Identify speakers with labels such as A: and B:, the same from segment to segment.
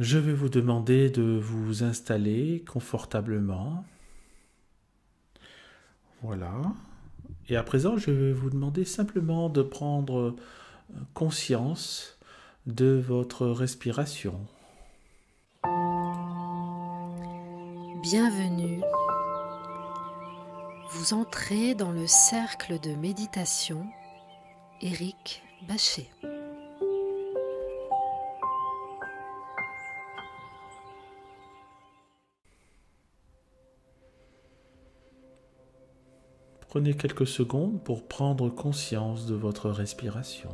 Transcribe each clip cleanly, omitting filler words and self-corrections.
A: Je vais vous demander de vous installer confortablement. Voilà. Et à présent, je vais vous demander simplement de prendre conscience de votre respiration.
B: Bienvenue. Vous entrez dans le cercle de méditation Éric Bachet.
A: Prenez quelques secondes pour prendre conscience de votre respiration.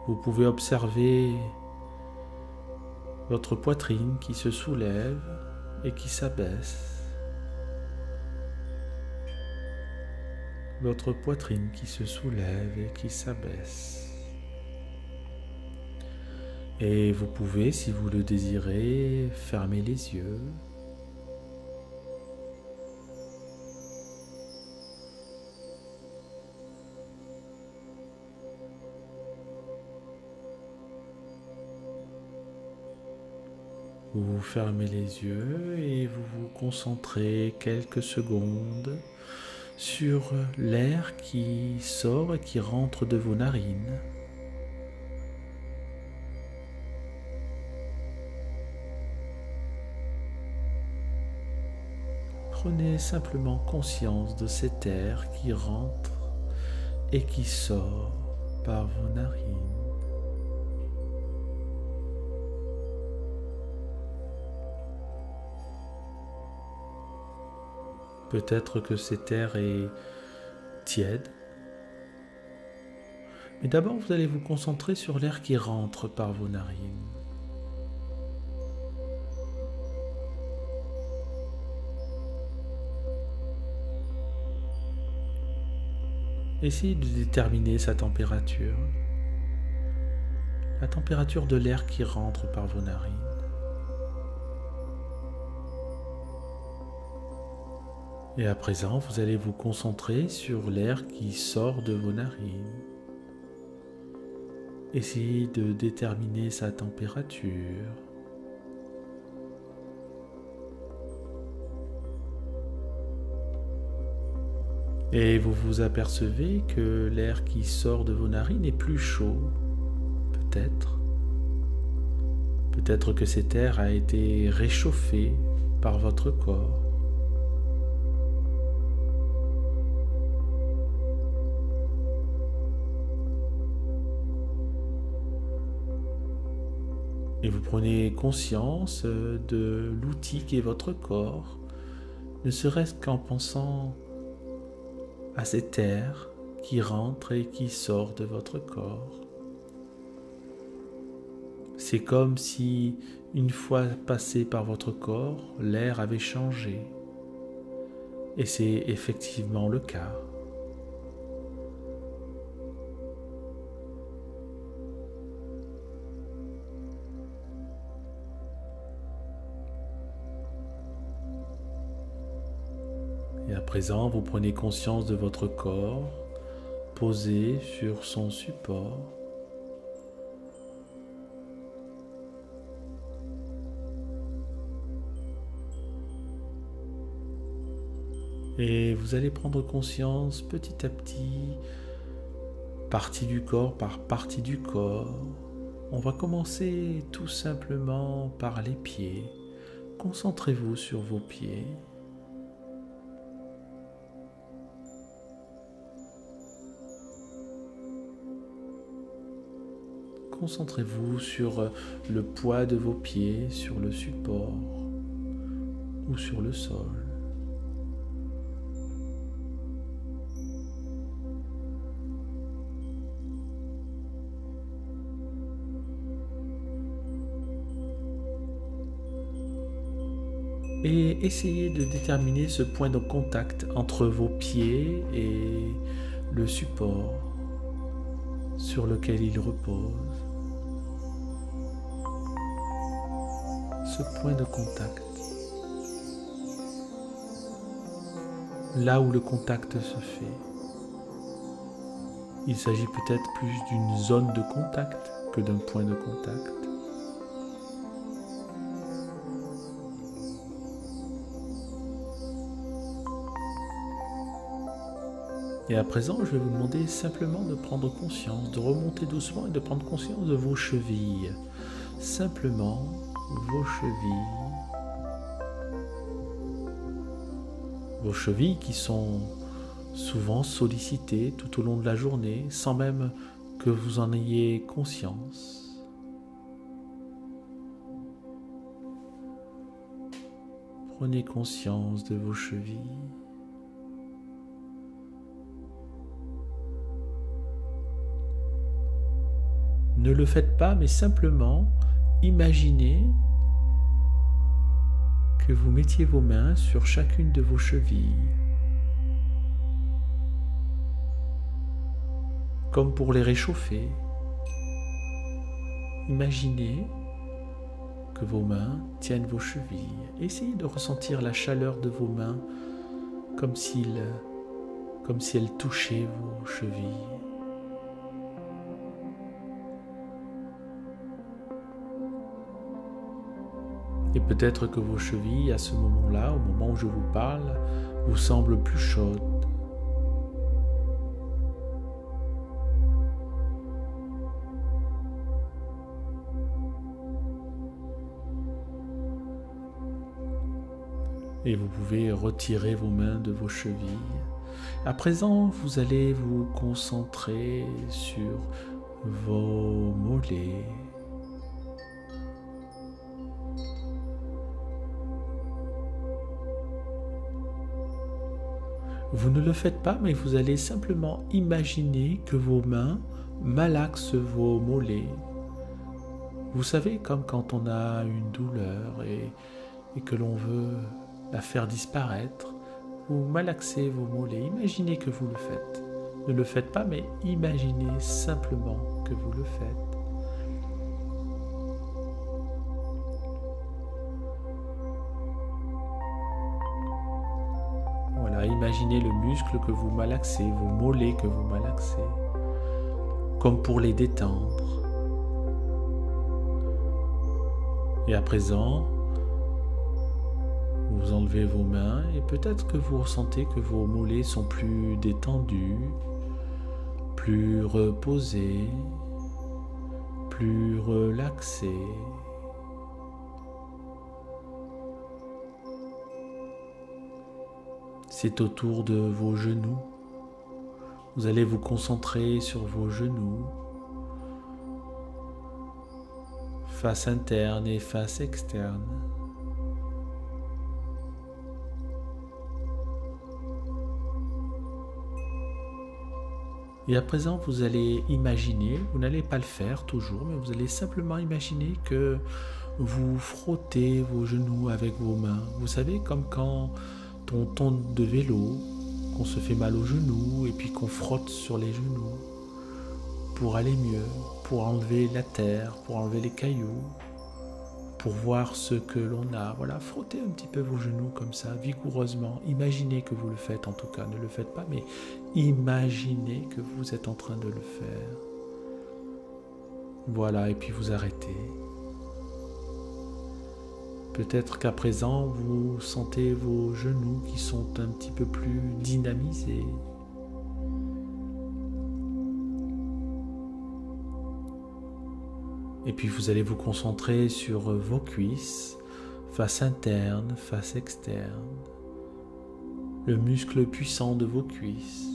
A: Vous pouvez observer votre poitrine qui se soulève et qui s'abaisse. Votre poitrine qui se soulève et qui s'abaisse. Et vous pouvez, si vous le désirez, fermer les yeux. Vous fermez les yeux et vous vous concentrez quelques secondes sur l'air qui sort et qui rentre de vos narines. Prenez simplement conscience de cet air qui rentre et qui sort par vos narines. Peut-être que cet air est tiède, mais d'abord vous allez vous concentrer sur l'air qui rentre par vos narines. Essayez de déterminer sa température, la température de l'air qui rentre par vos narines. Et à présent, vous allez vous concentrer sur l'air qui sort de vos narines. Essayez de déterminer sa température. Et vous vous apercevez que l'air qui sort de vos narines est plus chaud, peut-être. Peut-être que cet air a été réchauffé par votre corps. Et vous prenez conscience de l'outil qu'est votre corps, ne serait-ce qu'en pensant à cet air qui rentre et qui sort de votre corps. C'est comme si, une fois passé par votre corps, l'air avait changé. Et c'est effectivement le cas. Et à présent, vous prenez conscience de votre corps posé sur son support. Et vous allez prendre conscience petit à petit, partie du corps par partie du corps. On va commencer tout simplement par les pieds. Concentrez-vous sur vos pieds. Concentrez-vous sur le poids de vos pieds, sur le support ou sur le sol. Et essayez de déterminer ce point de contact entre vos pieds et le support sur lequel il repose. Ce point de contact. Là où le contact se fait. Il s'agit peut-être plus d'une zone de contact que d'un point de contact. Et à présent, je vais vous demander simplement de prendre conscience, de remonter doucement et de prendre conscience de vos chevilles. Simplement, vos chevilles. Vos chevilles qui sont souvent sollicitées tout au long de la journée, sans même que vous en ayez conscience. Prenez conscience de vos chevilles. Ne le faites pas, mais simplement imaginez que vous mettiez vos mains sur chacune de vos chevilles, comme pour les réchauffer. Imaginez que vos mains tiennent vos chevilles. Essayez de ressentir la chaleur de vos mains comme si elles touchaient vos chevilles. Et peut-être que vos chevilles, à ce moment-là, au moment où je vous parle, vous semblent plus chaudes. Et vous pouvez retirer vos mains de vos chevilles. À présent, vous allez vous concentrer sur vos mollets. Vous ne le faites pas, mais vous allez simplement imaginer que vos mains malaxent vos mollets. Vous savez, comme quand on a une douleur et que l'on veut la faire disparaître, vous malaxez vos mollets. Imaginez que vous le faites. Ne le faites pas, mais imaginez simplement que vous le faites. Voilà, imaginez le muscle que vous malaxez, vos mollets que vous malaxez, comme pour les détendre. Et à présent, vous enlevez vos mains et peut-être que vous ressentez que vos mollets sont plus détendus, plus reposés, plus relaxés. C'est autour de vos genoux. Vous allez vous concentrer sur vos genoux, face interne et face externe. Et à présent, vous allez imaginer, vous n'allez pas le faire toujours, mais vous allez simplement imaginer que vous frottez vos genoux avec vos mains. Vous savez, comme quand on tombe de vélo, qu'on se fait mal aux genoux et puis qu'on frotte sur les genoux pour aller mieux, pour enlever la terre, pour enlever les cailloux, pour voir ce que l'on a. Voilà, frottez un petit peu vos genoux comme ça, vigoureusement. Imaginez que vous le faites en tout cas, ne le faites pas, mais imaginez que vous êtes en train de le faire. Voilà, et puis vous arrêtez. Peut-être qu'à présent, vous sentez vos genoux qui sont un petit peu plus dynamisés. Et puis vous allez vous concentrer sur vos cuisses, face interne, face externe, le muscle puissant de vos cuisses.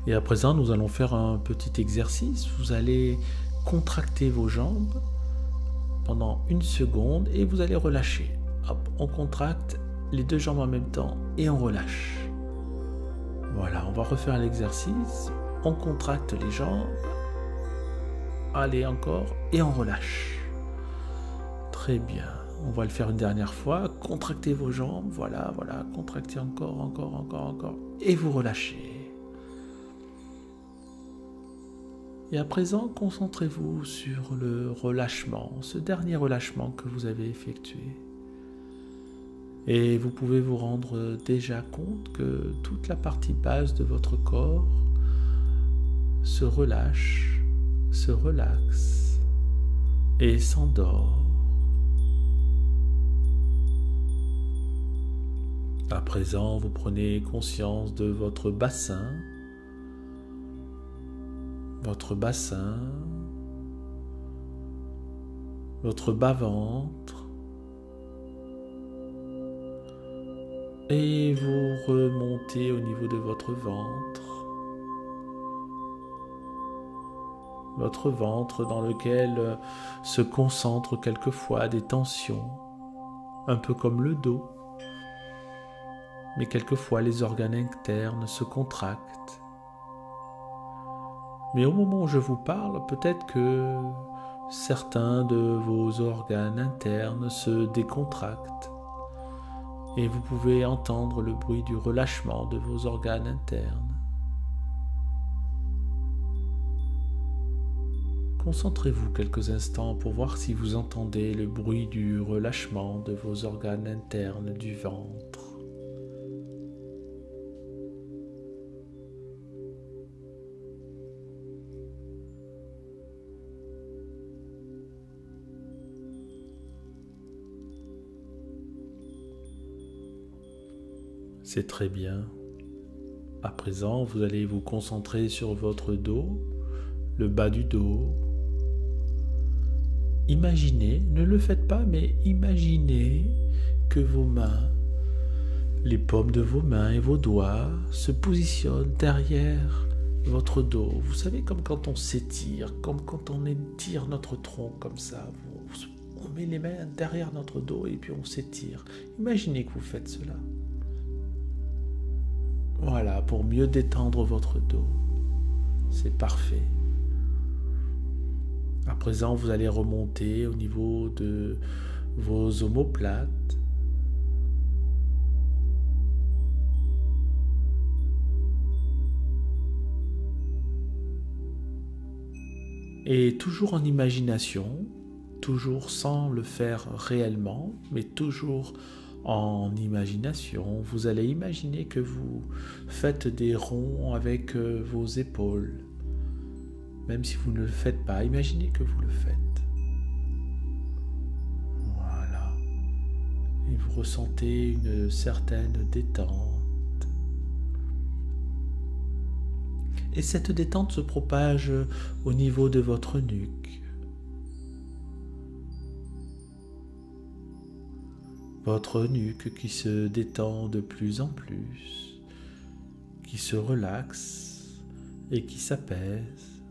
A: Et à présent, nous allons faire un petit exercice. Vous allez contracter vos jambes pendant 1 seconde et vous allez relâcher. Hop, on contracte les 2 jambes en même temps et on relâche. Voilà, on va refaire l'exercice. On contracte les jambes. Allez, encore. Et on relâche. Très bien. On va le faire une dernière fois. Contractez vos jambes. Voilà, voilà. Contractez encore, encore, encore, encore. Et vous relâchez. Et à présent, concentrez-vous sur le relâchement, ce dernier relâchement que vous avez effectué. Et vous pouvez vous rendre déjà compte que toute la partie basse de votre corps se relâche, se relaxe et s'endort. À présent, vous prenez conscience de votre bassin, votre bas-ventre, et vous remontez au niveau de votre ventre dans lequel se concentrent quelquefois des tensions, un peu comme le dos, mais quelquefois les organes internes se contractent. Mais au moment où je vous parle, peut-être que certains de vos organes internes se décontractent et vous pouvez entendre le bruit du relâchement de vos organes internes. Concentrez-vous quelques instants pour voir si vous entendez le bruit du relâchement de vos organes internes du ventre. C'est très bien. À présent, vous allez vous concentrer sur votre dos, le bas du dos. Imaginez, ne le faites pas, mais imaginez que vos mains, les paumes de vos mains et vos doigts se positionnent derrière votre dos. Vous savez, comme quand on s'étire, comme quand on étire notre tronc comme ça. On met les mains derrière notre dos et puis on s'étire. Imaginez que vous faites cela. Voilà, pour mieux détendre votre dos. C'est parfait. À présent, vous allez remonter au niveau de vos omoplates. Et toujours en imagination, toujours sans le faire réellement, mais toujours en imagination, vous allez imaginer que vous faites des ronds avec vos épaules. Même si vous ne le faites pas, imaginez que vous le faites. Voilà. Et vous ressentez une certaine détente. Et cette détente se propage au niveau de votre nuque. Votre nuque qui se détend de plus en plus, qui se relaxe et qui s'apaise.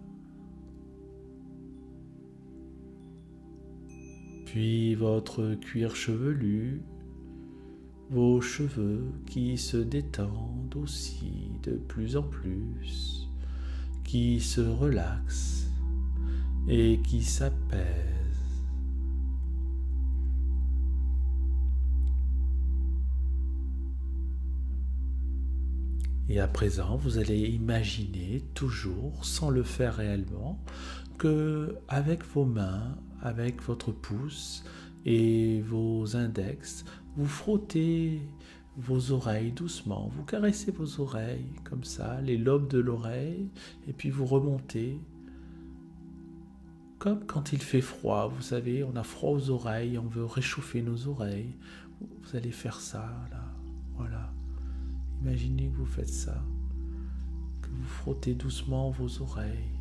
A: Puis votre cuir chevelu, vos cheveux qui se détendent aussi de plus en plus, qui se relaxent et qui s'apaisent. Et à présent, vous allez imaginer toujours, sans le faire réellement, que avec vos mains, avec votre pouce et vos index, vous frottez vos oreilles doucement, vous caressez vos oreilles comme ça, les lobes de l'oreille, et puis vous remontez. Comme quand il fait froid, vous savez, on a froid aux oreilles, on veut réchauffer nos oreilles. Vous allez faire ça, là, voilà. Imaginez que vous faites ça, que vous frottez doucement vos oreilles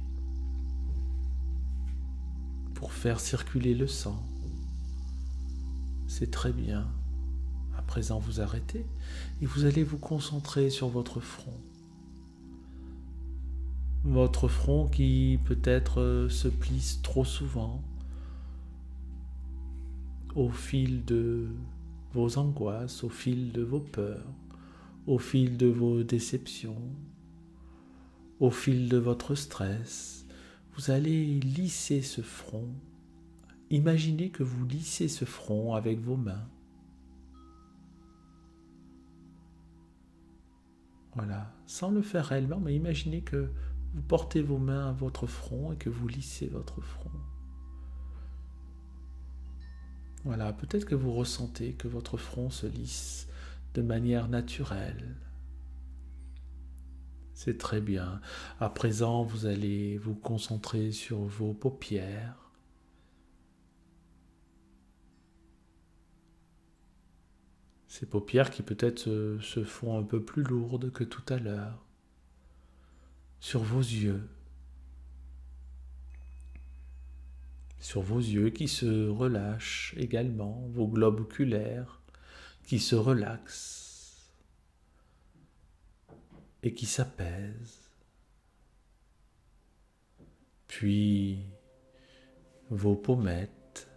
A: pour faire circuler le sang. C'est très bien. À présent, vous arrêtez et vous allez vous concentrer sur votre front. Votre front qui peut-être se plisse trop souvent au fil de vos angoisses, au fil de vos peurs, au fil de vos déceptions, au fil de votre stress. Vous allez lisser ce front. Imaginez que vous lissez ce front avec vos mains. Voilà, sans le faire réellement, mais imaginez que vous portez vos mains à votre front et que vous lissez votre front. Voilà, peut-être que vous ressentez que votre front se lisse de manière naturelle. C'est très bien. À présent, vous allez vous concentrer sur vos paupières. Ces paupières qui peut-être se font un peu plus lourdes que tout à l'heure. Sur vos yeux. Sur vos yeux qui se relâchent également, vos globes oculaires qui se relaxent et qui s'apaisent. Puis vos pommettes,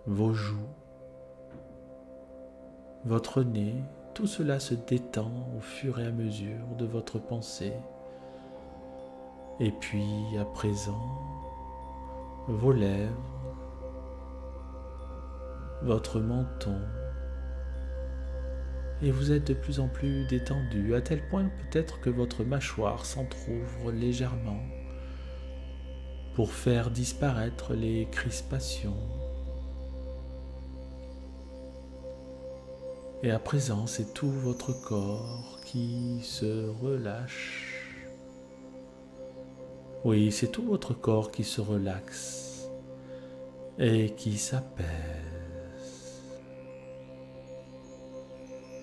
A: vos joues, votre nez, tout cela se détend au fur et à mesure de votre pensée. Et puis à présent, vos lèvres, votre menton, et vous êtes de plus en plus détendu, à tel point peut-être que votre mâchoire s'entrouvre légèrement pour faire disparaître les crispations. Et à présent, c'est tout votre corps qui se relâche. Oui, c'est tout votre corps qui se relaxe et qui s'apaise.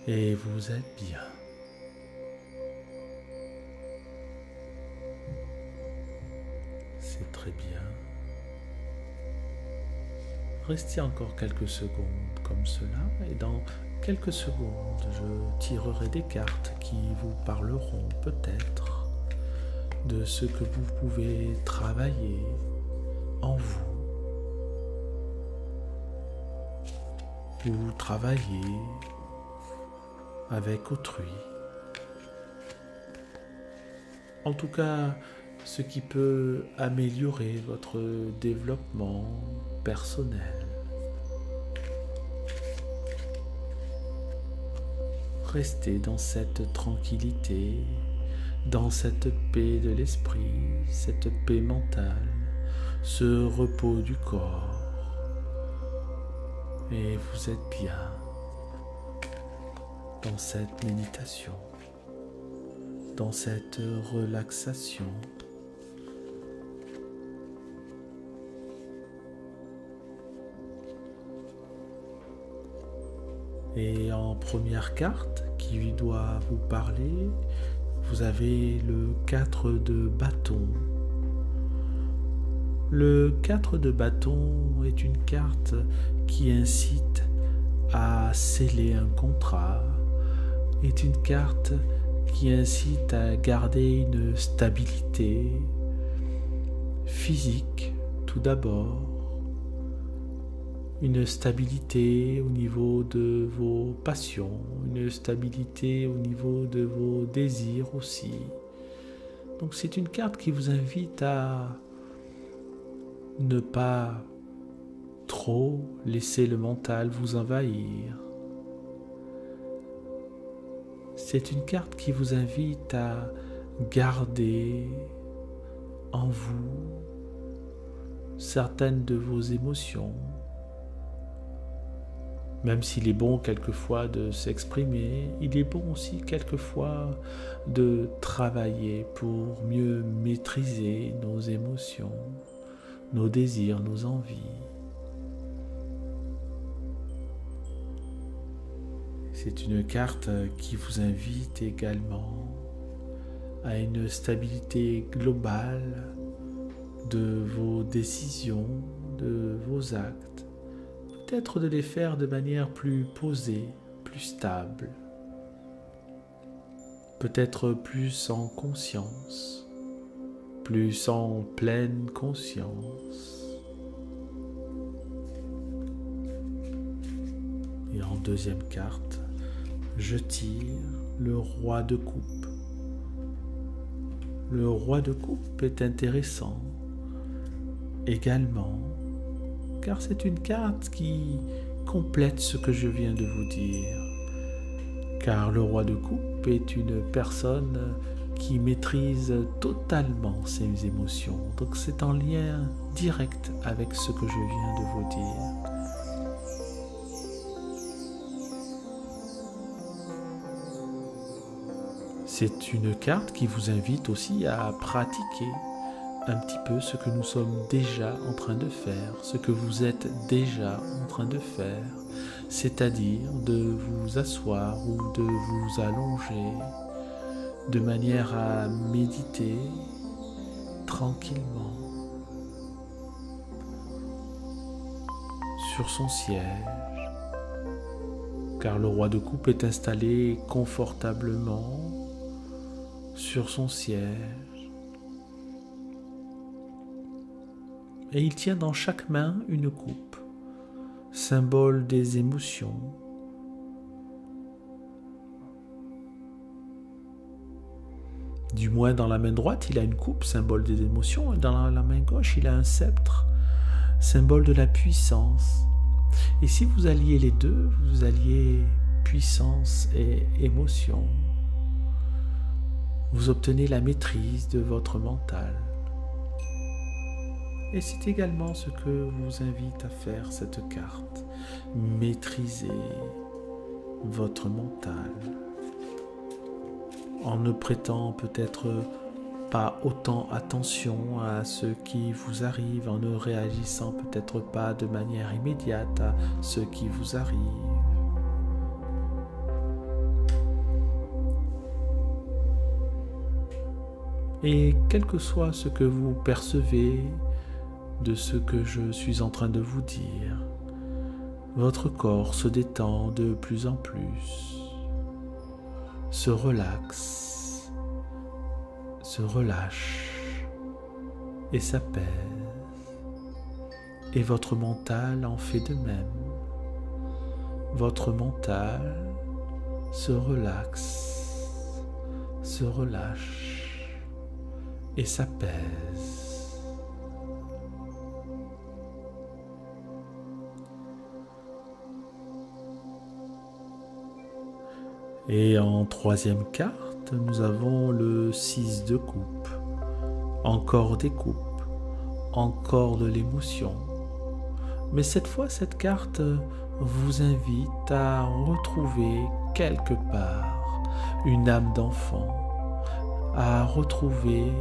A: Et vous êtes bien. C'est très bien. Restez encore quelques secondes comme cela et dans quelques secondes, je tirerai des cartes qui vous parleront peut-être de ce que vous pouvez travailler en vous. Vous travaillez avec autrui. En tout cas, ce qui peut améliorer votre développement personnel. Restez dans cette tranquillité, dans cette paix de l'esprit, cette paix mentale, ce repos du corps. Et vous êtes bien dans cette méditation, dans cette relaxation. Et en première carte qui lui doit vous parler, vous avez le 4 de bâton. Le 4 de bâton est une carte qui incite à sceller un contrat, est une carte qui incite à garder une stabilité physique tout d'abord, une stabilité au niveau de vos passions, une stabilité au niveau de vos désirs aussi. Donc c'est une carte qui vous invite à ne pas trop laisser le mental vous envahir. C'est une carte qui vous invite à garder en vous certaines de vos émotions. Même s'il est bon quelquefois de s'exprimer, il est bon aussi quelquefois de travailler pour mieux maîtriser nos émotions, nos désirs, nos envies. C'est une carte qui vous invite également à une stabilité globale de vos décisions, de vos actes. Peut-être de les faire de manière plus posée, plus stable, peut-être plus en conscience, plus en pleine conscience. Et en deuxième carte, je tire le roi de coupe. Le roi de coupe est intéressant également, car c'est une carte qui complète ce que je viens de vous dire, car le roi de coupe est une personne qui maîtrise totalement ses émotions. Donc c'est en lien direct avec ce que je viens de vous dire. C'est une carte qui vous invite aussi à pratiquer un petit peu ce que nous sommes déjà en train de faire, ce que vous êtes déjà en train de faire, c'est-à-dire de vous asseoir ou de vous allonger de manière à méditer tranquillement sur son siège, car le roi de coupe est installé confortablement sur son siège et il tient dans chaque main une coupe, symbole des émotions. Du moins dans la main droite, il a une coupe, symbole des émotions, et dans la main gauche, il a un sceptre, symbole de la puissance. Et si vous alliez les deux, vous alliez puissance et émotion. Vous obtenez la maîtrise de votre mental. Et c'est également ce que vous invite à faire cette carte. Maîtriser votre mental. En ne prêtant peut-être pas autant attention à ce qui vous arrive, en ne réagissant peut-être pas de manière immédiate à ce qui vous arrive. Et quel que soit ce que vous percevez de ce que je suis en train de vous dire, votre corps se détend de plus en plus, se relaxe, se relâche et s'apaise. Et votre mental en fait de même. Votre mental se relaxe, se relâche et s'apaise. Et en troisième carte, nous avons le 6 de coupe. Encore des coupes, encore de l'émotion. Mais cette fois, cette carte vous invite à retrouver quelque part une âme d'enfant, à retrouver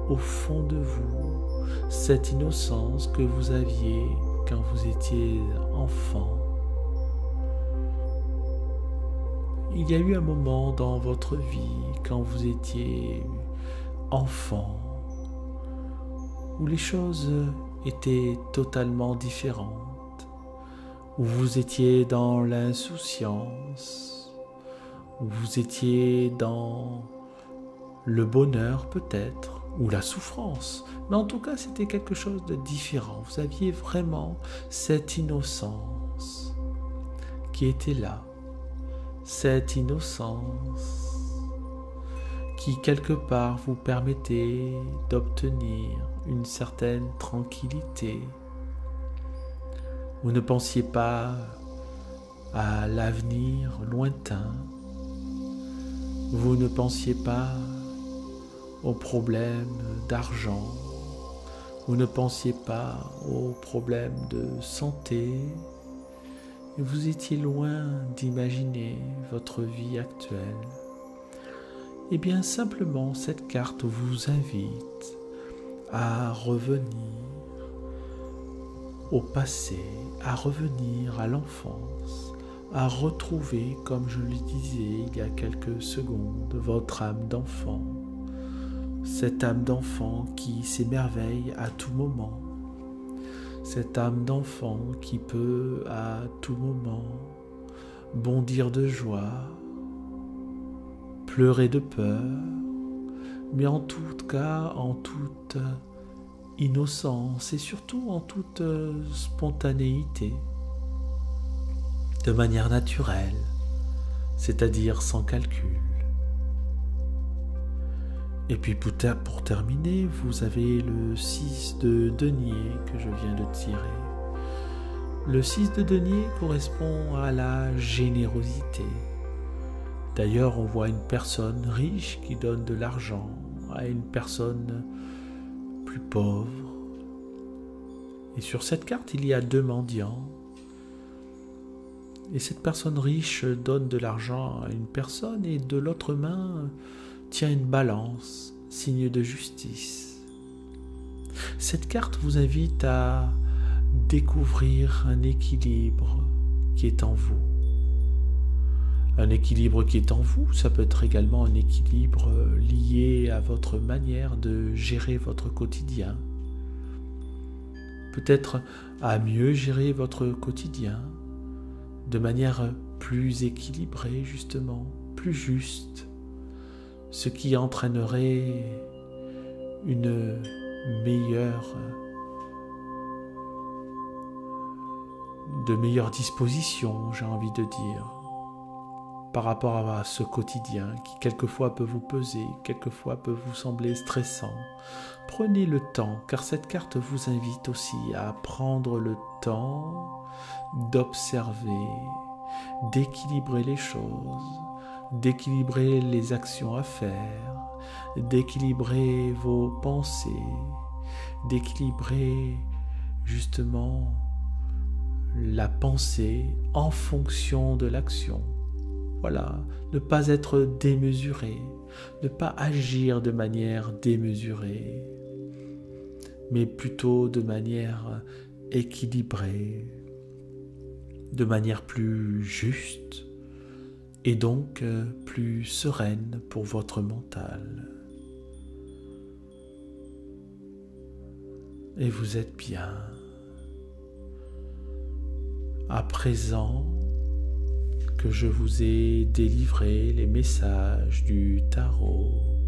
A: au fond de vous cette innocence que vous aviez quand vous étiez enfant. Il y a eu un moment dans votre vie, quand vous étiez enfant, où les choses étaient totalement différentes, où vous étiez dans l'insouciance, où vous étiez dans le bonheur peut-être, ou la souffrance, mais en tout cas c'était quelque chose de différent. Vous aviez vraiment cette innocence qui était là. Cette innocence qui quelque part vous permettait d'obtenir une certaine tranquillité. Vous ne pensiez pas à l'avenir lointain. Vous ne pensiez pas aux problèmes d'argent. Vous ne pensiez pas aux problèmes de santé. Et vous étiez loin d'imaginer votre vie actuelle. Eh bien, simplement, cette carte vous invite à revenir au passé, à revenir à l'enfance, à retrouver, comme je le disais il y a quelques secondes, votre âme d'enfant. Cette âme d'enfant qui s'émerveille à tout moment. Cette âme d'enfant qui peut à tout moment bondir de joie, pleurer de peur, mais en tout cas, en toute innocence et surtout en toute spontanéité, de manière naturelle, c'est-à-dire sans calcul. Et puis pour terminer, vous avez le 6 de denier que je viens de tirer. Le 6 de denier correspond à la générosité, D'ailleurs, on voit une personne riche qui donne de l'argent à une personne plus pauvre. Et sur cette carte, il y a 2 mendiants. Et cette personne riche donne de l'argent à une personne et de l'autre main tient une balance, signe de justice. Cette carte vous invite à découvrir un équilibre qui est en vous. Un équilibre qui est en vous, ça peut être également un équilibre lié à votre manière de gérer votre quotidien. Peut-être à mieux gérer votre quotidien de manière plus équilibrée justement, plus juste, ce qui entraînerait une meilleure disposition, j'ai envie de dire, par rapport à ce quotidien qui quelquefois peut vous peser, quelquefois peut vous sembler stressant. Prenez le temps, car cette carte vous invite aussi à prendre le temps d'observer, d'équilibrer les choses, d'équilibrer les actions à faire, d'équilibrer vos pensées, d'équilibrer justement la pensée en fonction de l'action. Voilà, ne pas être démesuré, ne pas agir de manière démesurée, mais plutôt de manière équilibrée, de manière plus juste et donc plus sereine pour votre mental. Et vous êtes bien. À présent que je vous ai délivré les messages du tarot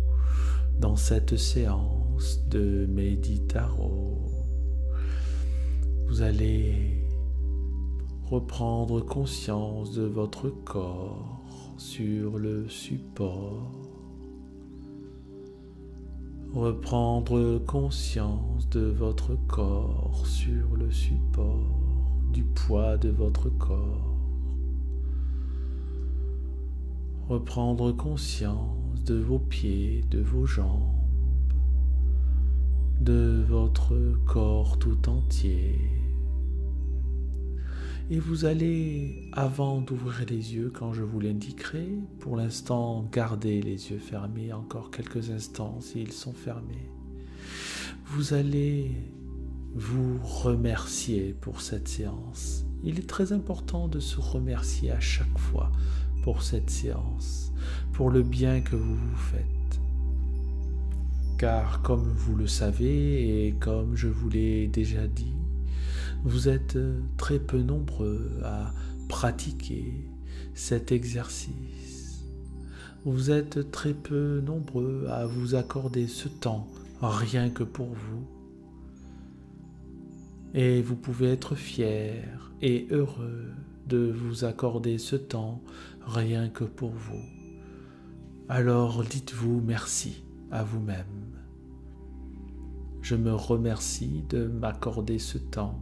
A: dans cette séance de Méditarot, vous allez reprendre conscience de votre corps sur le support, reprendre conscience de votre corps sur le support, du poids de votre corps, reprendre conscience de vos pieds, de vos jambes, de votre corps tout entier. Et vous allez, avant d'ouvrir les yeux quand je vous l'indiquerai, pour l'instant garder les yeux fermés encore quelques instants s'ils sont fermés, vous allez vous remercier pour cette séance. Il est très important de se remercier à chaque fois pour cette séance, pour le bien que vous vous faites. Car comme vous le savez et comme je vous l'ai déjà dit, vous êtes très peu nombreux à pratiquer cet exercice. Vous êtes très peu nombreux à vous accorder ce temps rien que pour vous. Et vous pouvez être fier et heureux de vous accorder ce temps rien que pour vous. Alors dites-vous merci à vous-même. Je me remercie de m'accorder ce temps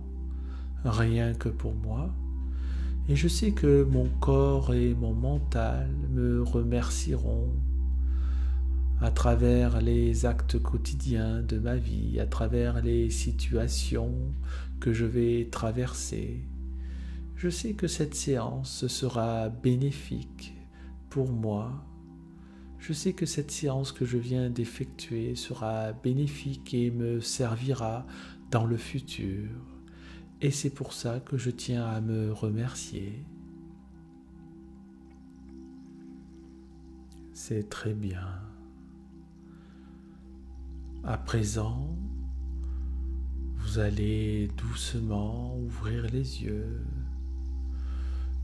A: rien que pour moi, et je sais que mon corps et mon mental me remercieront à travers les actes quotidiens de ma vie, à travers les situations que je vais traverser. Je sais que cette séance sera bénéfique pour moi. Je sais que cette séance que je viens d'effectuer sera bénéfique et me servira dans le futur. Et c'est pour ça que je tiens à me remercier. C'est très bien. À présent, vous allez doucement ouvrir les yeux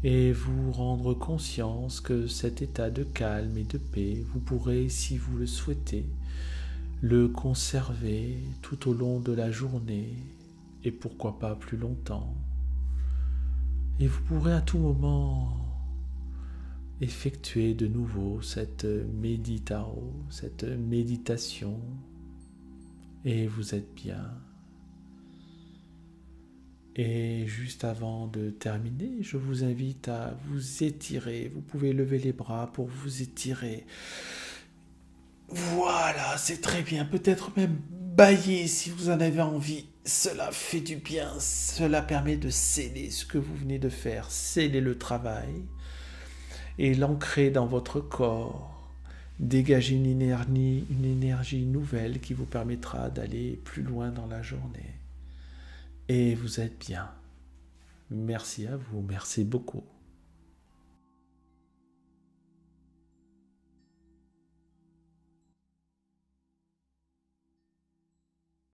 A: et vous rendre conscience que cet état de calme et de paix, vous pourrez, si vous le souhaitez, le conserver tout au long de la journée et pourquoi pas plus longtemps. Et vous pourrez à tout moment effectuer de nouveau cette méditation, cette méditation, et vous êtes bien. Et juste avant de terminer, je vous invite à vous étirer. Vous pouvez lever les bras pour vous étirer. Voilà, c'est très bien. Peut-être même bâiller si vous en avez envie. Cela fait du bien. Cela permet de sceller ce que vous venez de faire. Sceller le travail et l'ancrer dans votre corps. Dégager une énergie nouvelle qui vous permettra d'aller plus loin dans la journée. Et vous êtes bien. Merci à vous, merci beaucoup.